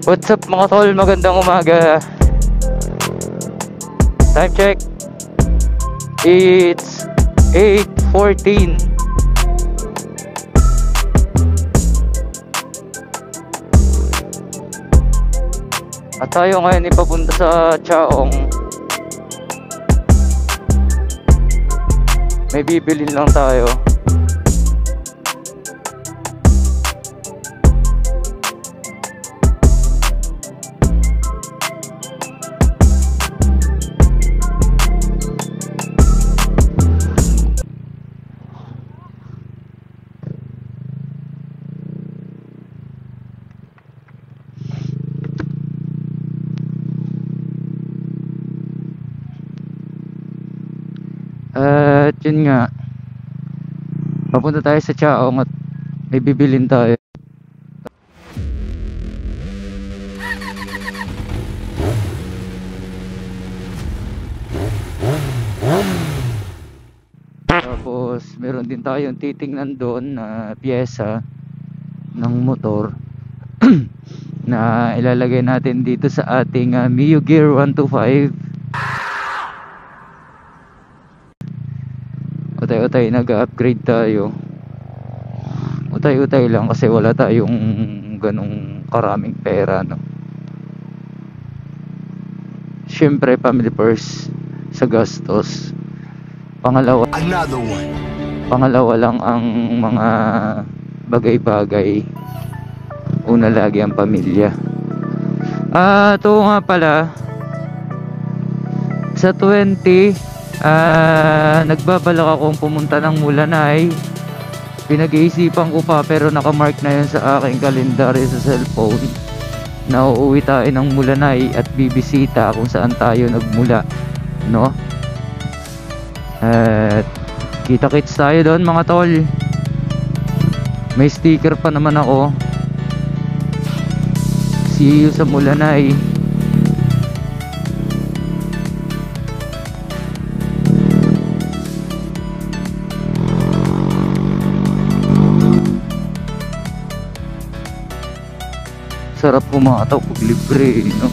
What's up mga tol, magandang umaga. Time check, it's 8:14. At tayo ngayon ipapunta sa Chaong. May bibilin lang tayo. At yun nga, papunta tayo sa Chaong at may bibilin tayo. Tapos meron din tayong titingnan doon na pyesa ng motor na ilalagay natin dito sa ating Mio Gear 125. Utay-utay nag-upgrade tayo. Utay-utay lang kasi wala tayong ganong karaming pera, no. Siyempre family first sa gastos. Pangalawa lang ang mga bagay-bagay. Una lagi ang pamilya. Ito nga pala, sa 20 nagbabalak akong pumunta ng Mulanay. Pinag-iisipan ko pa pero nakamark na yun sa aking kalendaryo sa cellphone na uuwi tayo ng Mulanay at bibisita kung saan tayo nagmula, no? At kita-kits tayo doon mga tol. May sticker pa naman ako. See you sa Mulanay. Sarap kumataw pag libre, no?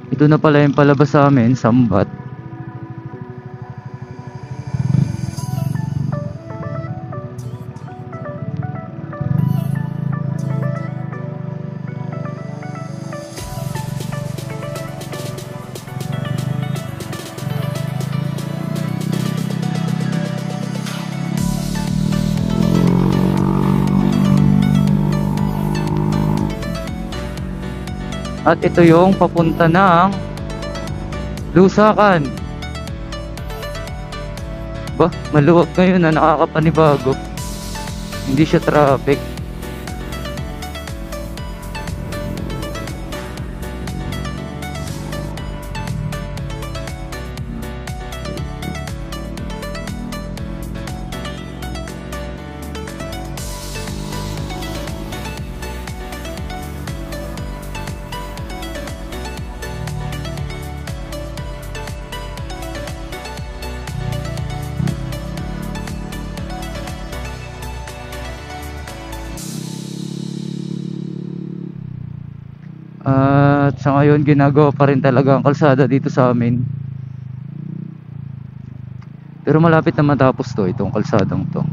Ito na pala yung palabas sa amin, Sambat. At ito yung papunta ng Lusakan. Ba, maluwag ngayon na, nakakapanibago. Hindi siya traffic. At sa ngayon ginagawa pa rin talaga ang kalsada dito sa amin. Pero malapit na matapos to, itong kalsadang to.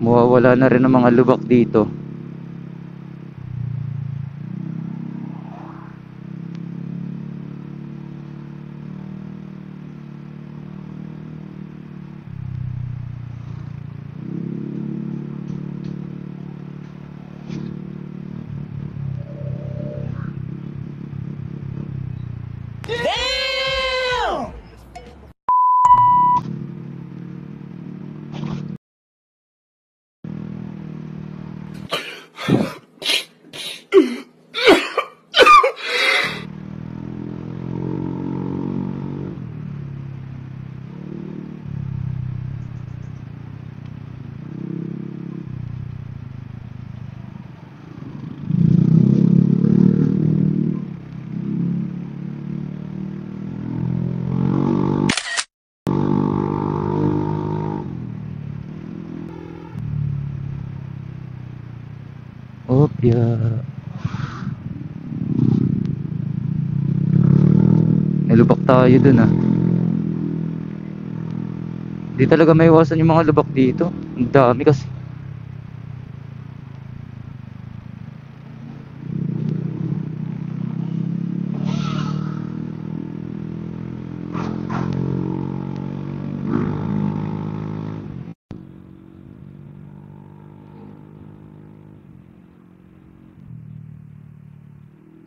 Mawawala na rin ang mga lubak dito. Opya. Nilubak tayo dun ah. Di talaga may iwasan yung mga lubak dito. Ang dami kasi.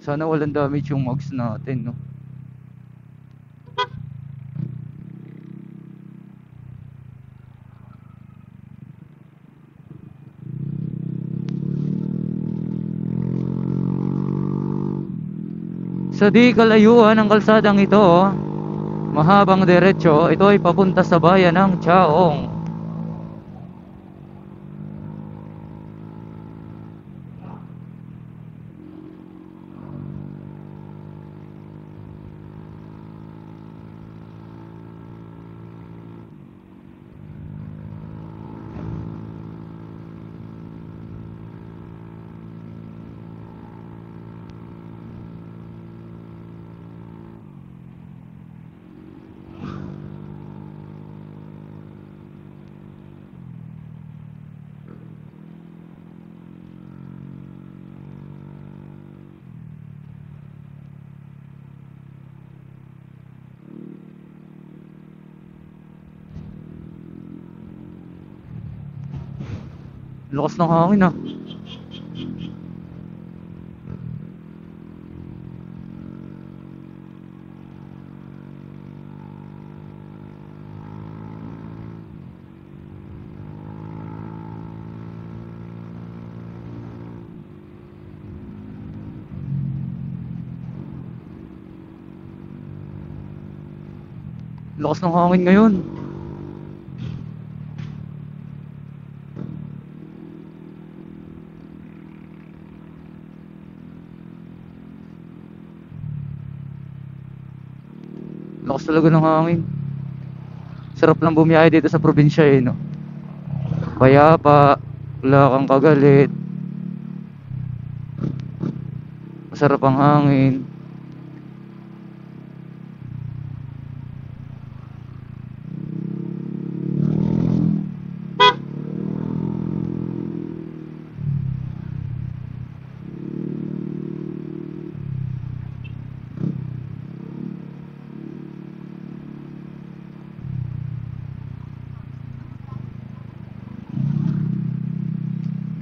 Sana walang damage yung mugs natin, no? Sa di kalayuan ng kalsadang ito, mahabang diretso, ito ay papunta sa bayan ng Chaong. Lakas ng hangin ah. Lakas ng hangin ngayon. Lakas talaga ng hangin. Sarap lang bumiyahe dito sa probinsya eh, no? Payapa, wala kang kagalit. Masarap ang hangin.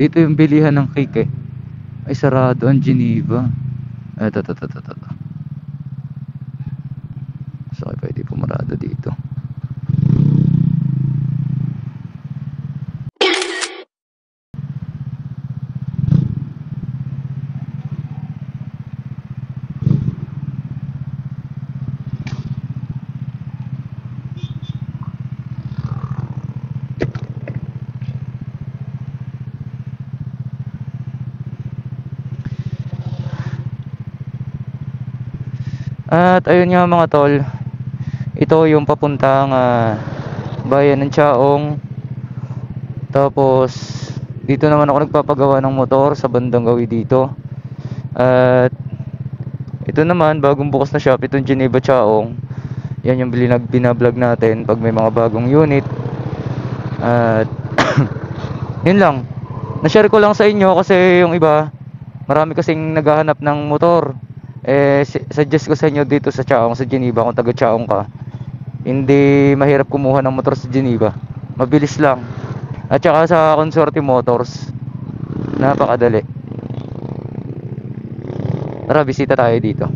Dito yung bilihan ng cake eh. Ay sarado ang Geneva. Eto. So pwede pumarado dito. At ayun nga mga tol, ito yung papuntang bayan ng Chaong. Tapos dito naman ako nagpapagawa ng motor sa bandang gawi dito. At ito naman bagong bukas na shop, itong Geneva Chaong. Yan yung binablog natin pag may mga bagong unit. At yun lang, na-share ko lang sa inyo kasi yung iba marami kasing naghahanap ng motor. Suggest ko sa inyo dito sa Chaong, sa Geneva, kung taga Chaong ka, hindi mahirap kumuha ng motor sa Geneva, mabilis lang. At saka sa Consorte Motors, napakadali. Tara, bisita tayo dito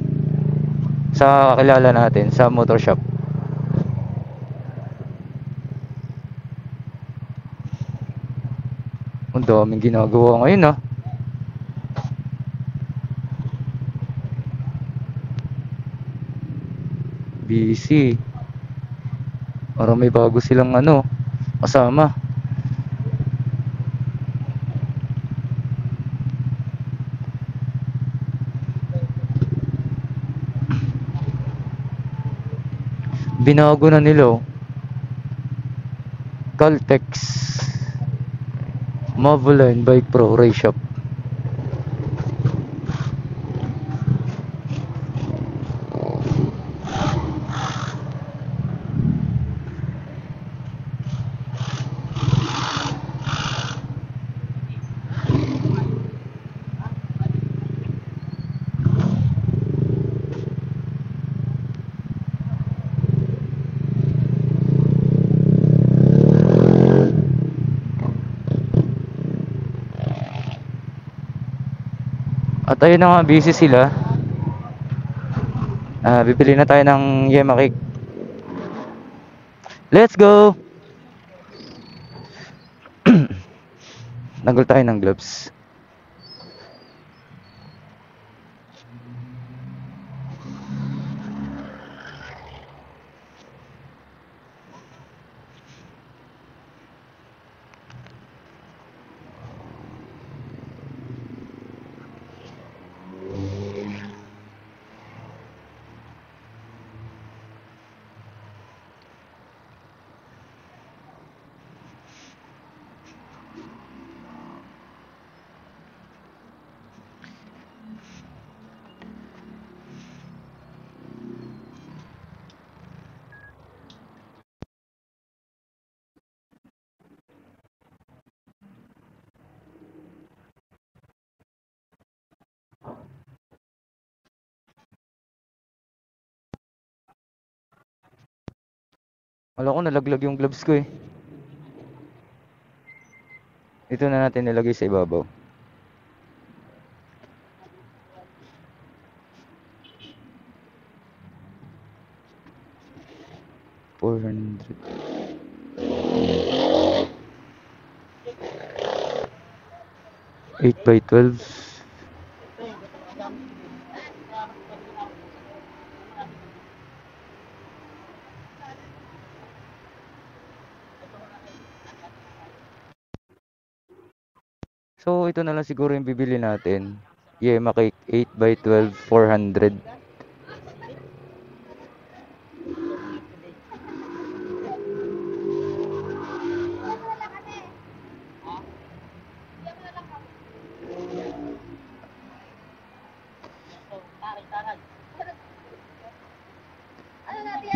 sa kakilala natin sa motor shop. Ang daming ginagawa ngayon ah. Busy. Parang may bago silang kasama. Binago na nila Caltex Mavoline Bike Pro Race Shop. At ayun na nga, busy sila. Bibili na tayo ng yema cake. Let's go! Nagul tayo ng gloves. Wala ko, nalaglag yung gloves ko eh. Ito na natin nilagay sa ibabaw. $400. 8x12. So, ito na lang siguro yung bibili natin. Yema cake 8x12, 400.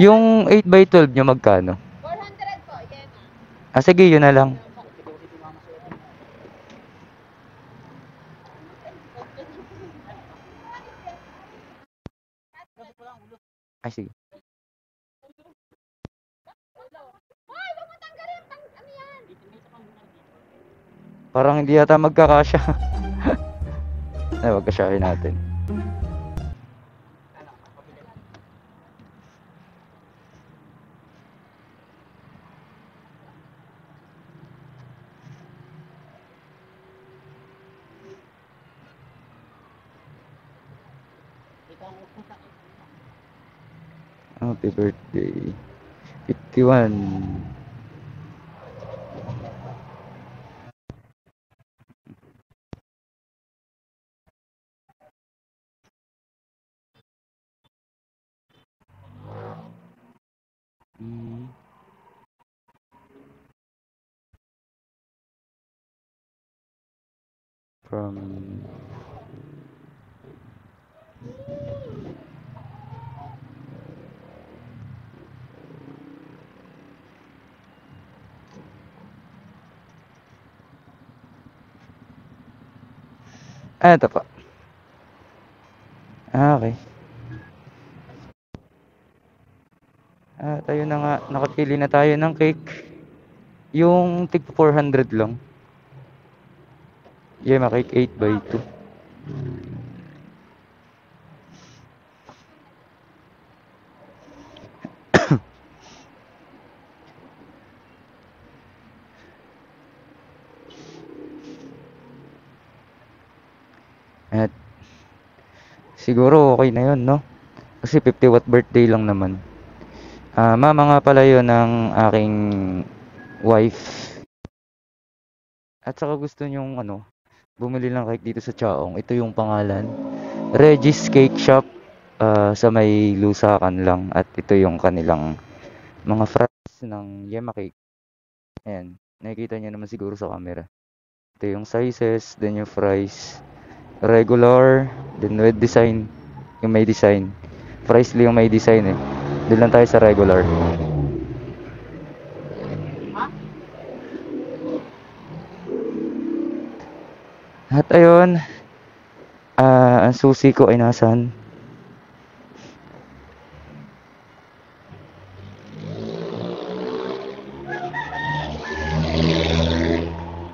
Yung 8x12 nyo magkano? 400 po, yema. Sige, yun na lang. Sige. Hoy, wag mo tanggalin. Ano yan? Parang hindi yata magkakasya. Magkasyahin natin. Happy birthday. 51. From ito pa. Okay. Tayo na nga. Nakapili na tayo ng cake. Yung tig 400 lang. Yema cake 8x2. At siguro okay na yun, no? Kasi 50 watt birthday lang naman. Mama nga pala yun ng aking wife. At saka gusto nyong bumili lang cake dito sa Chaong. Ito yung pangalan. Regis Cake Shop. Sa may Lusakan lang. At ito yung kanilang mga fries ng yema cake. Ayan. Nakikita nyo naman siguro sa camera. Ito yung sizes. Then yung fries. Regular. Then with design. Yung may design. Fries lang yung may design eh. Doon lang tayo sa regular. At ayun, ang susi ko ay nasan?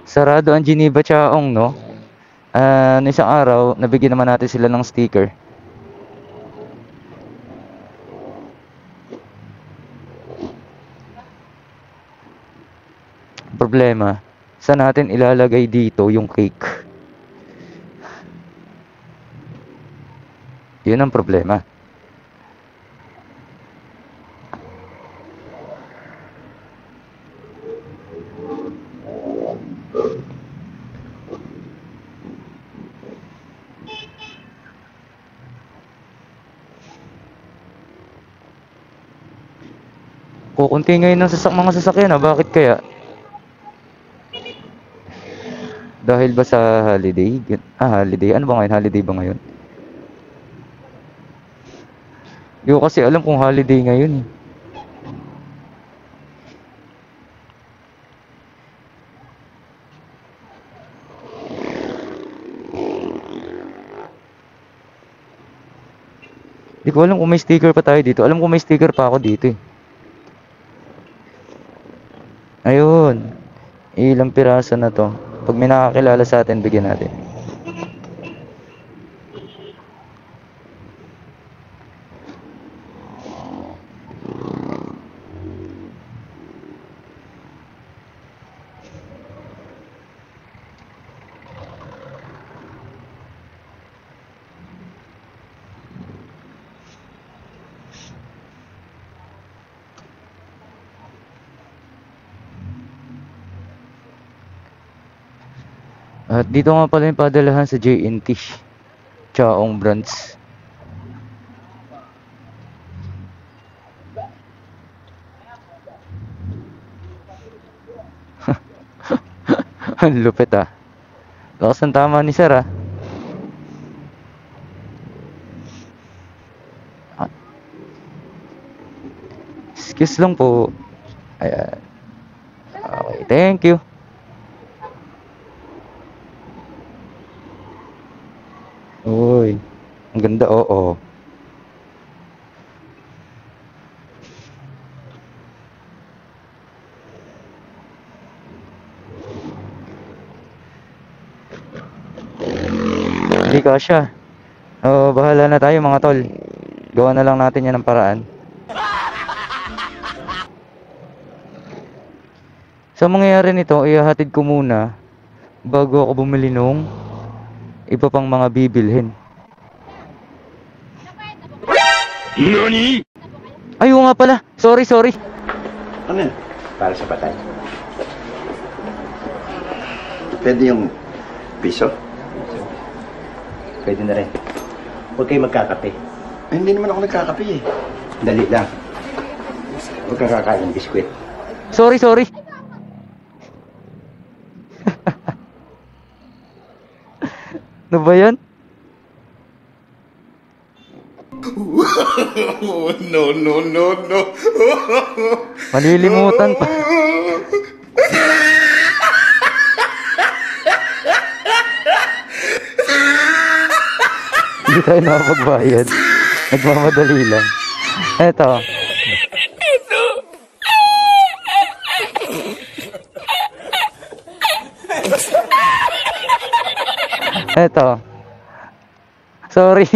Sarado ang Geneva Chaong, no? Isang araw, nabigyan naman natin sila ng sticker. Problema, saan natin ilalagay dito yung cake? Yun ang problema. Kukunti ngayon ng mga sasakyan, bakit kaya? Dahil ba sa holiday? Holiday. Ano ba ngayon? Holiday ba ngayon? Di ko kasi alam kung holiday ngayon eh. Di ko alam kung may sticker pa tayo dito. Alam ko may sticker pa ako dito eh. Ayun. Ilang piraso na to. Pag may nakakilala sa atin, bigyan natin. At dito nga pala yung padalahan sa JNT. Chaong branch. Ang lupit ah. Lakas ang tama ni sir ah. Excuse lang po. Ayan. Okay, thank you. Uy, ang ganda, oo. Hindi kasya. Bahala na tayo mga tol. Gawa na lang natin yan ng paraan. Sa mangyayari nito, ihahatid ko muna bago ako bumili nung iba pang mga bibilhin. NANI?! Ay, oo nga pala. Sorry. Ano yan? Para sa patay. Pwede yung piso? Pwede na rin. Huwag kayo magkakape. Ay, hindi naman ako nagkakape eh. Dali lang. Huwag kang kakain ng biskwit. Sorry. Ano ba yan? No. Malilimutan pa. Hindi tayo nakapagbayad. Nagmamadali lang. Eto. Eto. Sorry.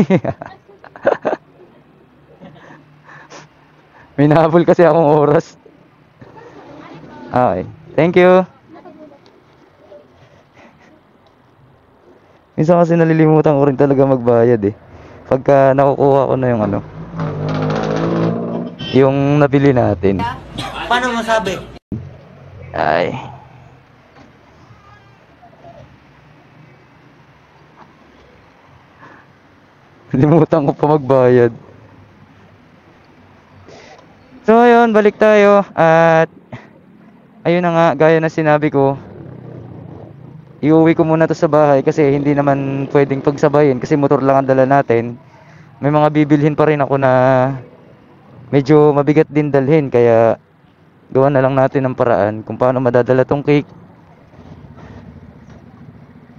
May nahabol kasi akong oras. Okay. Thank you. Minsan kasi nalilimutan ko rin talaga magbayad eh. Pagka nakukuha ko na yung ano, yung nabili natin. Paano masabi? Ay. Limutan ko pa magbayad. So ayun, balik tayo. At ayun na nga, gaya na sinabi ko, iuwi ko muna to sa bahay kasi hindi naman pwedeng pagsabayin kasi motor lang ang dala natin. May mga bibilhin pa rin ako na medyo mabigat din dalhin, kaya gawa na lang natin ng paraan kung paano madadala tong cake.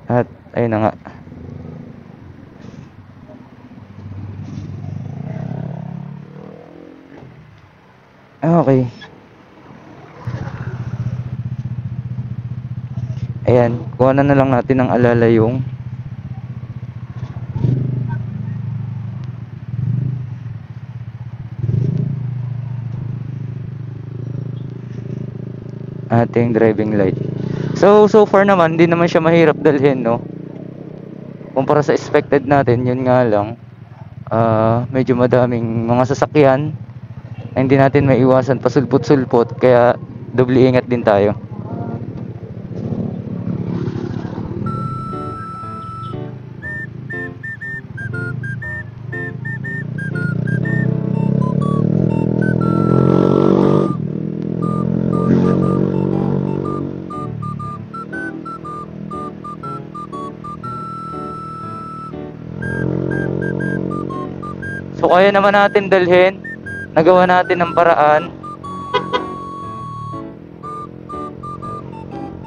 At ayun na nga. Okay. Ayan, kuha na lang natin ng alala yung ating driving light. So far naman, hindi naman siya mahirap dalhin, no? Kumpara sa expected natin, yun nga lang, medyo madaming mga sasakyan na hindi natin maiwasan pasulpot-sulpot, kaya doble ingat din tayo. So kaya naman natin dalhin, nagawa natin ng paraan.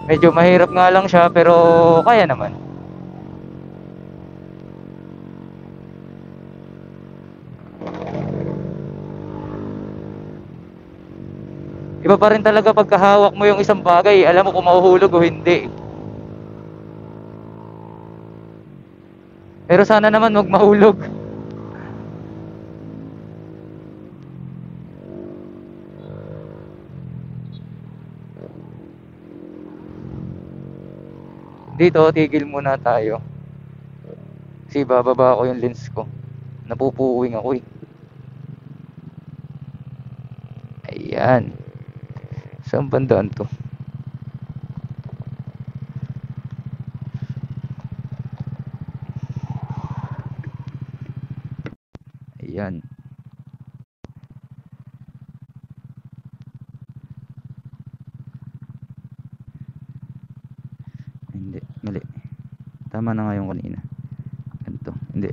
Medyo mahirap nga lang siya, pero kaya naman. Iba pa rin talaga pagkahawak mo yung isang bagay, alam mo kung mahuhulog o hindi. Pero sana naman wag mahulog. Dito, tigil muna tayo. Kasi bababa ko yung lens ko. Napupuwing ako eh. Ayan. Saan bandaan to? Ayan. Hindi, mali. Tama na nga yung kanina. Ganito, hindi.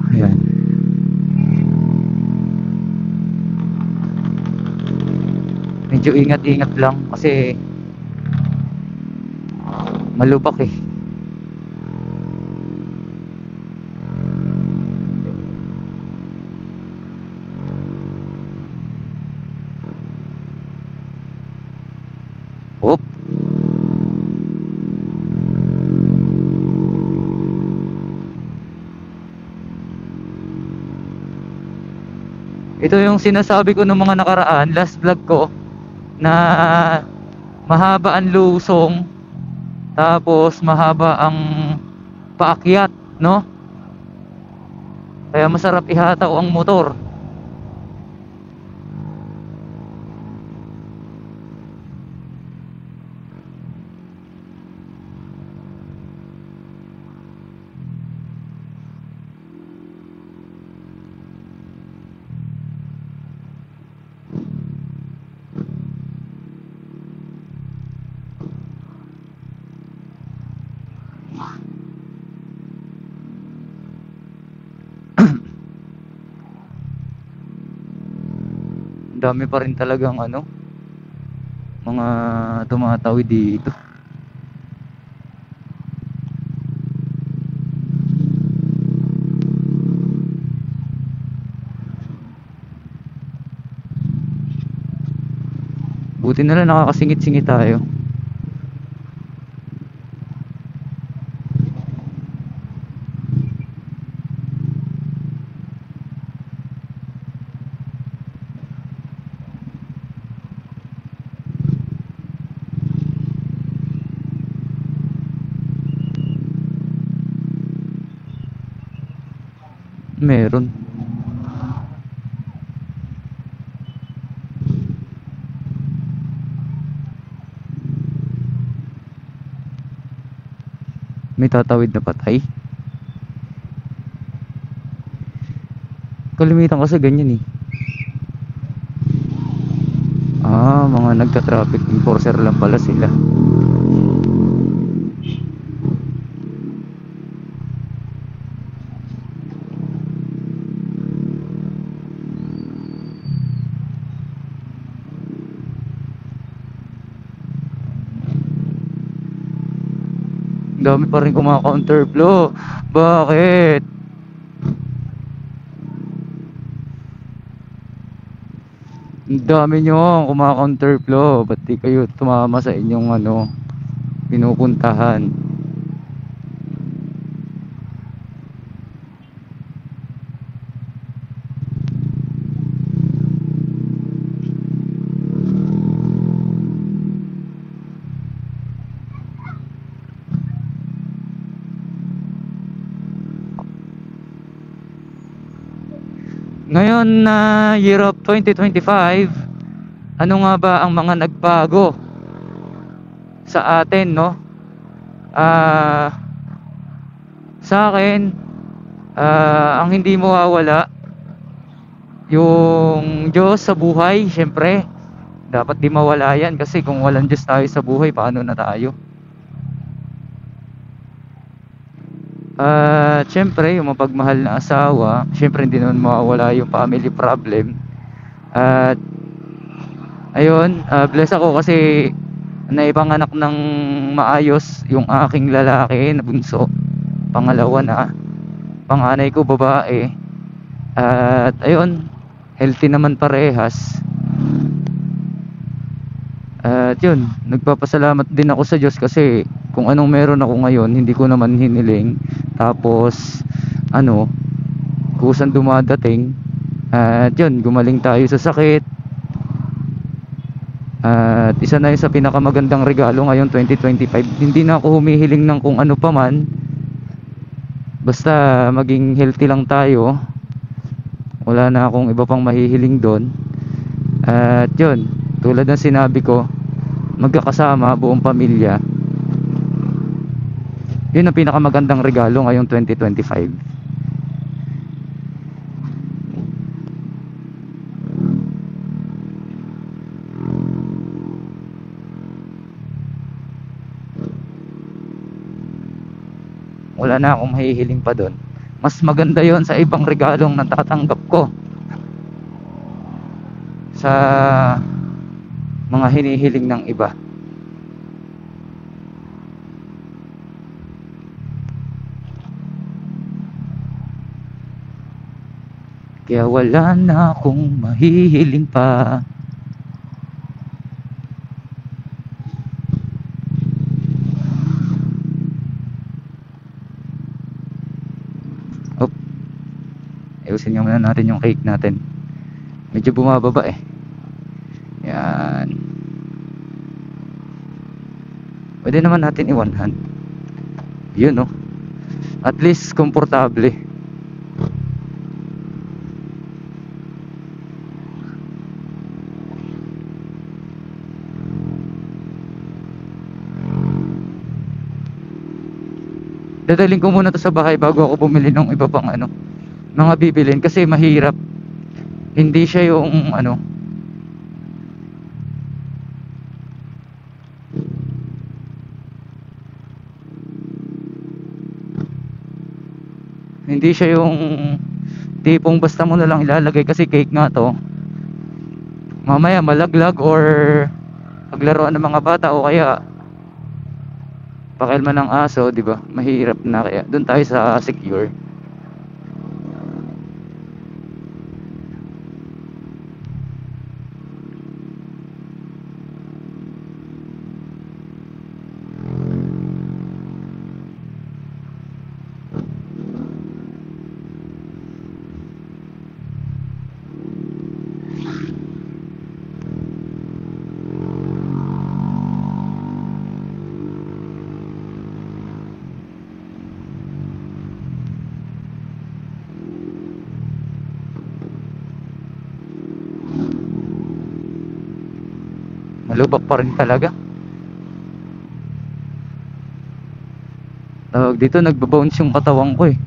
Ayan. Medyo ingat-ingat lang kasi malubak eh. Oop. Ito yung sinasabi ko nung mga nakaraan, last vlog ko, na mahaba ang lusong, tapos mahaba ang paakyat, no? Kaya masarap ihataw ang motor. Dami pa rin talagang ano, mga tumatawid dito. Buti na lang nakakasingit-singit tayo. Meron. May tatawid na patay. Kalimitan kasi ganyan eh. Mga nagka-traffic enforcer lang pala sila. Dami pa rin kumaka-counterflow. Bakit? Ang dami nyo kumaka-counterflow. Ba't di kayo tumama sa inyong pinupuntahan? Ngayon na year of 2025, ano nga ba ang mga nagbago sa atin, no? Sa akin, ang hindi mawawala yung Diyos sa buhay. Syempre dapat di mawala yan, kasi kung walang Diyos tayo sa buhay, paano na tayo? At syempre yung mapagmahal na asawa, syempre hindi naman mawawala yung family problem. At ayun, bless ako kasi naipanganak ng maayos yung aking lalaki na bunso. Pangalawa na, panganay ko babae. At ayun, healthy naman parehas. At yun, nagpapasalamat din ako sa Diyos kasi kung anong meron ako ngayon, hindi ko naman hiniling. Tapos kusang dumadating. At yun, gumaling tayo sa sakit. At isa na yun sa pinakamagandang regalo ngayon 2025. Hindi na ako humihiling ng kung ano pa man, basta maging healthy lang tayo. Wala na akong iba pang mahihiling doon. At yun, tulad ng sinabi ko, magkakasama buong pamilya, yun ang pinakamagandang regalo ngayong 2025. Wala na akong mahihiling pa doon. Mas maganda yon sa ibang regalong natatanggap ko, sa mga hinihiling ng iba. Kaya wala na akong mahihiling pa. Ayusin nga muna natin yung cake natin. Medyo bumababa eh. Yan. Pwede naman natin i-one hand. Yun, no? At least komportable. Dadalhin ko muna to sa bahay bago ako bumili ng iba pang mga bibilin, kasi mahirap. Hindi siya yung hindi siya yung tipong basta mo na lang ilalagay, kasi cake nga to. Mamaya malaglag or paglaruan ng mga bata o kaya pakialman ng aso, di ba? Mahirap na, kaya doon tayo sa secure. Malubak pa rin talaga. Tawag dito, nagbabounce yung katawan ko eh.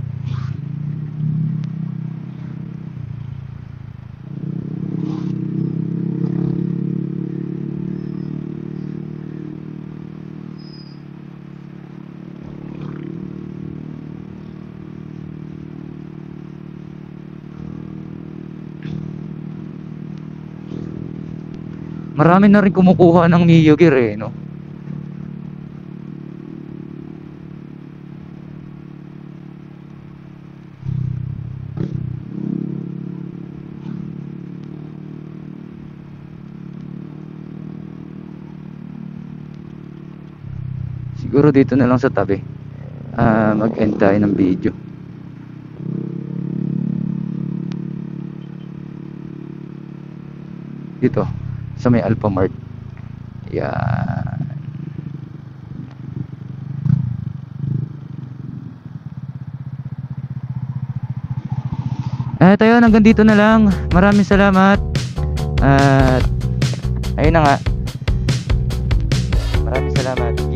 Marami na rin kumukuha ng Mio Gear eh, no? Siguro dito na lang sa tabi mag-end tayo ng video. Dito sa may Alphamart. Yan. Ayun, hanggang dito na lang. Maraming salamat. At ayun na nga. Maraming salamat.